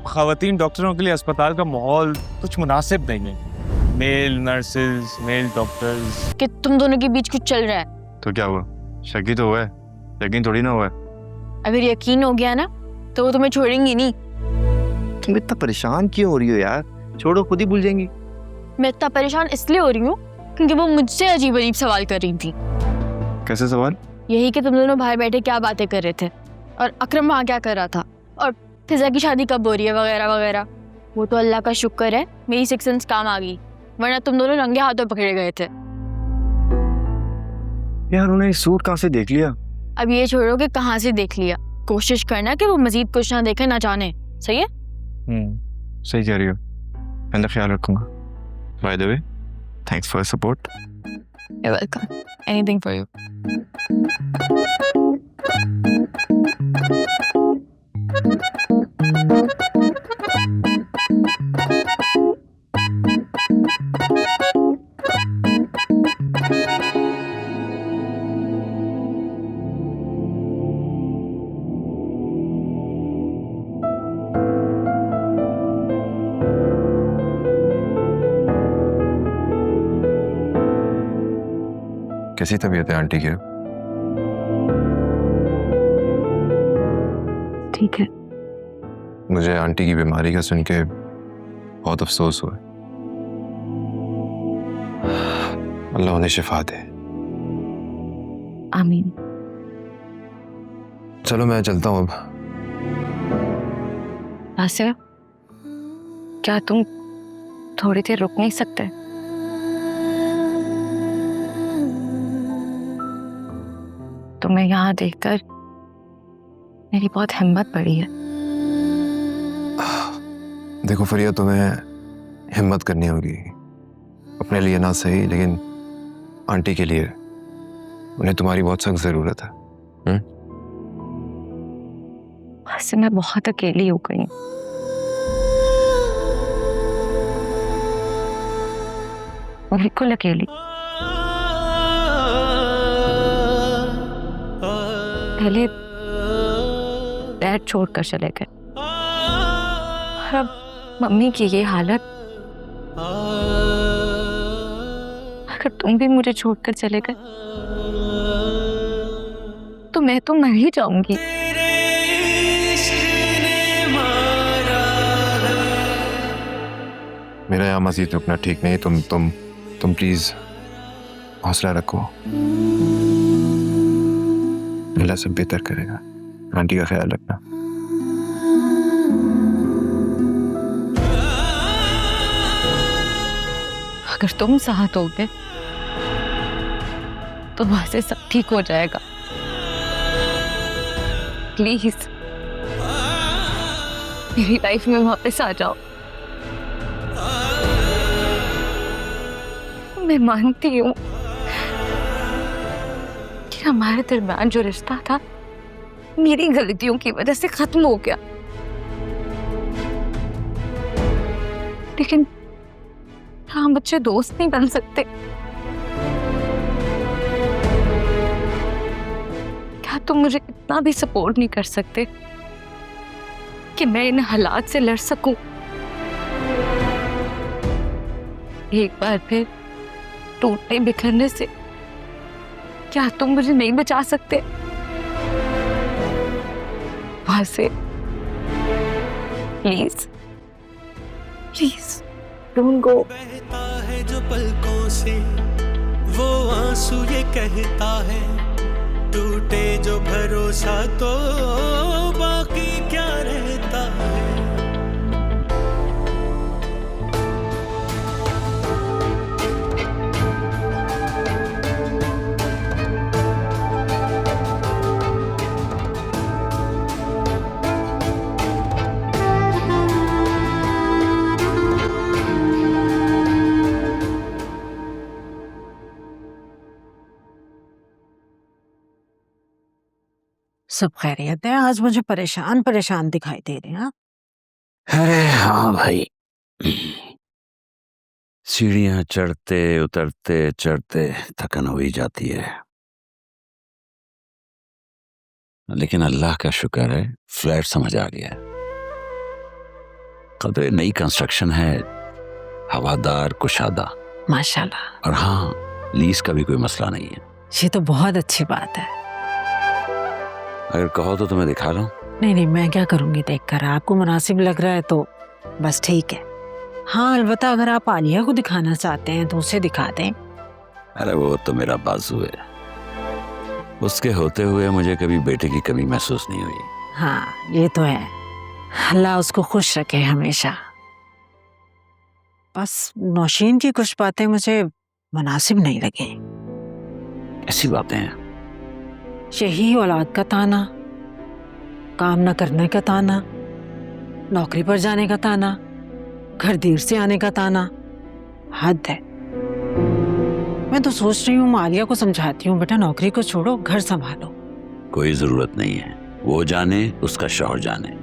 खवातीन डॉक्टरों के लिए अस्पताल का माहौल कुछ मुनासिब नहीं है। Male nurses, male doctors. कि तुम दोनों के बीच कुछ चल रहा है। तो क्या हुआ? शक ही तो हुआ है, यकीन थोड़ी ना हुआ है। अगर यकीन हो गया ना तो वो तुम्हें छोड़ेंगी नहीं। तुम इतना परेशान क्यों हो रही हो यार? छोड़ो, खुद ही भूल जाएंगी। मैं इतना परेशान इसलिए हो रही हूँ क्योंकि वो मुझसे अजीब अजीब सवाल कर रही थी। कैसे सवाल? यही कि तुम दोनों बाहर बैठे क्या बातें कर रहे थे और अकरम वहाँ क्या कर रहा था और फिजा की शादी कब हो रही है वगैरह वगैरह। वो तो अल्लाह का शुक्र है मेरी सिक्स सेंस काम आ गई, वरना तुम दोनों रंगे हाथों पकड़े गए थे। यार उन्हें सूट कहाँ से देख लिया? अब ये छोड़ो कि कहाँ से देख लिया, कोशिश करना कि वो मजीद कुछ ना देखे ना जाने। सही है? सही कह रही हो। मैं ख्याल रखूंगा। By the way, thanks for support. You're welcome. Anything for you. कैसी तबीयत है आंटी की? ठीक है। मुझे आंटी की बीमारी का सुन के बहुत अफसोस हुआ। अल्लाह उन्हें शिफा दे। आमीन। चलो मैं चलता हूँ अब। आसिया, क्या तुम थोड़ी देर रुक नहीं सकते? तुम्हें यहाँ देखकर मेरी बहुत हिम्मत बढ़ी है। देखो फरिया, तुम्हें हिम्मत करनी होगी, अपने लिए ना सही लेकिन आंटी के लिए। उन्हें तुम्हारी बहुत सख्त जरूरत है। वैसे मैं बहुत अकेली हो गई। बिल्कुल अकेली। पहले डैड छोड़कर चले गए और अब मम्मी की ये हालत। अगर तुम भी मुझे छोड़कर चले गए तो मैं तो मर ही जाऊंगी। मेरा यहाँ मजीद रुकना ठीक नहीं। तुम प्लीज हौसला रखो। अल्लाह सब बेहतर करेगा। आंटी का ख्याल रखना। अगर तुम साथ होगे तो वहां से सब ठीक हो जाएगा। प्लीज मेरी लाइफ में वापस आ जाओ। मैं मानती हूँ कि हमारे दरमियान जो रिश्ता था मेरी गलतियों की वजह से खत्म हो गया, लेकिन हम बच्चे दोस्त नहीं बन सकते। क्या तुम मुझे इतना भी सपोर्ट नहीं कर सकते कि मैं इन हालात से लड़ सकूं? एक बार फिर टूटने बिखरने से क्या तुम मुझे नहीं बचा सकते? वहां से प्लीज प्लीज डोंट गो। बहता है जो पलकों से वो आंसू ये कहता है, टूटे जो भरोसा तो बाकी क्या रहता है। सब खैरियत है? आज मुझे परेशान परेशान दिखाई दे रहे हैं। अरे हाँ भाई, सीढ़ियां चढ़ते उतरते थकन हो ही जाती है, लेकिन अल्लाह का शुक्र है फ्लैट समझ आ गया है। उसका तो ये नई कंस्ट्रक्शन है, हवादार, कुशादा, माशाल्लाह। और हाँ, लीज का भी कोई मसला नहीं है। ये तो बहुत अच्छी बात है। अगर कहो तो तुम्हें दिखा लूं। नहीं नहीं, मैं क्या करूंगी देखकर, आपको मुनासिब लग रहा है तो बस ठीक है। हाँ अलबत्ता अगर आप आलिया को दिखाना चाहते हैं तो उसे दिखा दें। अरे वो तो मेरा बाजू है, उसके होते हुए मुझे कभी बेटे की कमी महसूस नहीं हुई। हाँ ये तो है, अल्लाह उसको खुश रखे हमेशा। बस नौशीन की कुछ बातें मुझे मुनासिब नहीं लगी। ऐसी बातें हैं। यही औलाद का ताना, काम न करने का ताना, नौकरी पर जाने का ताना, घर देर से आने का ताना, हद है। मैं तो सोच रही हूँ आलिया को समझाती हूँ, बेटा नौकरी को छोड़ो, घर संभालो। कोई जरूरत नहीं है, वो जाने, उसका शौहर जाने।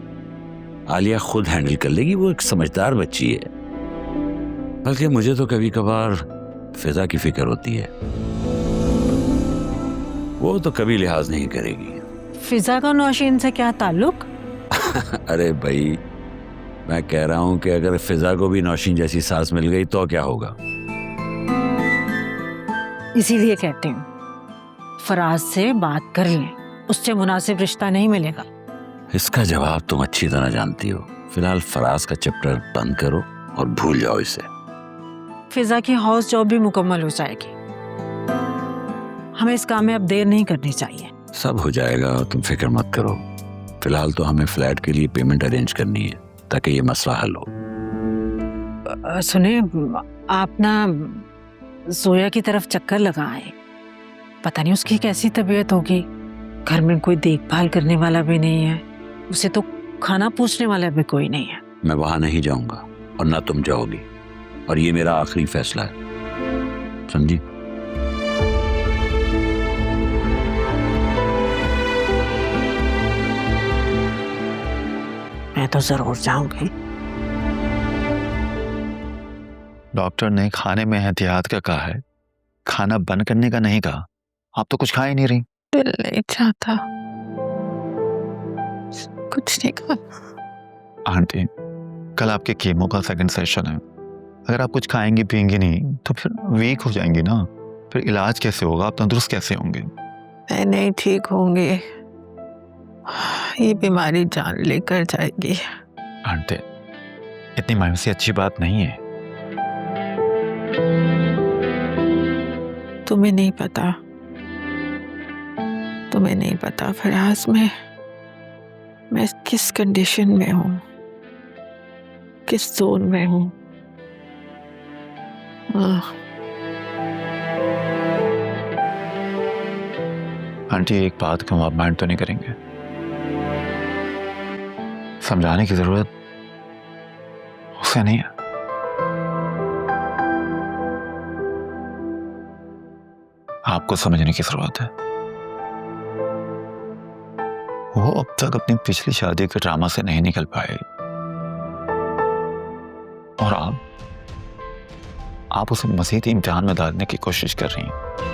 आलिया खुद हैंडल कर लेगी, वो एक समझदार बच्ची है। बल्कि मुझे तो कभी कभार फिजा की फिक्र होती है, वो तो कभी लिहाज नहीं करेगी। फिजा का नौशीन से क्या ताल्लुक? अरे भाई, मैं कह रहा हूं कि अगर फिजा को भी नौशीन जैसी सास मिल गई तो क्या होगा। इसीलिए कहती हूँ फराज से बात कर लें, उससे मुनासिब रिश्ता नहीं मिलेगा। इसका जवाब तुम अच्छी तरह जानती हो। फिलहाल फराज का चैप्टर बंद करो और भूल जाओ इसे। फिजा की हाउस जॉब भी मुकम्मल हो जाएगी, हमें इस काम में अब देर नहीं करनी चाहिए। सब हो जाएगा, तुम फिक्र मत करो। फिलहाल तो हमें फ्लैट के लिए पेमेंट अरेंज करनी है ताकि ये मसला हल हो। सुने, आप ना जोया की तरफ चक्कर लगाए, पता नहीं उसकी कैसी तबीयत होगी। घर में कोई देखभाल करने वाला भी नहीं है, उसे तो खाना पूछने वाला भी कोई नहीं है। मैं वहां नहीं जाऊंगा और ना तुम जाओगी, और ये मेरा आखिरी फैसला है, समझी? मैं तो जरूर जाऊंगी। डॉक्टर ने खाने में एहतियात का कहा है, खाना बंद करने का नहीं कहा। आप तो कुछ खा ही नहीं रही। दिल नहीं चाहता, कुछ नहीं कहा। आंटी, कल आपके कीमो का सेकंड सेशन है। अगर आप कुछ खाएंगी पिएंगी नहीं तो फिर वीक हो जाएंगी ना, फिर इलाज कैसे होगा, आप तंदुरुस्त कैसे होंगे? मैं नहीं ठीक होंगी, ये बीमारी जान लेकर जाएगी। आंटी, इतनी मायूसी अच्छी बात नहीं है। तुम्हें नहीं पता, तुम्हें नहीं पता फराज, मैं किस कंडीशन में हूँ, किस जोन में हूँ। आंटी एक बात कहूँ, आप माइंड तो नहीं करेंगे? समझाने की जरूरत उसे नहीं है, आपको समझने की जरूरत है। वो अब तक अपनी पिछली शादी के ड्रामा से नहीं निकल पाए, और आप उसे मजीद इम्तिहान में डालने की कोशिश कर रही हैं।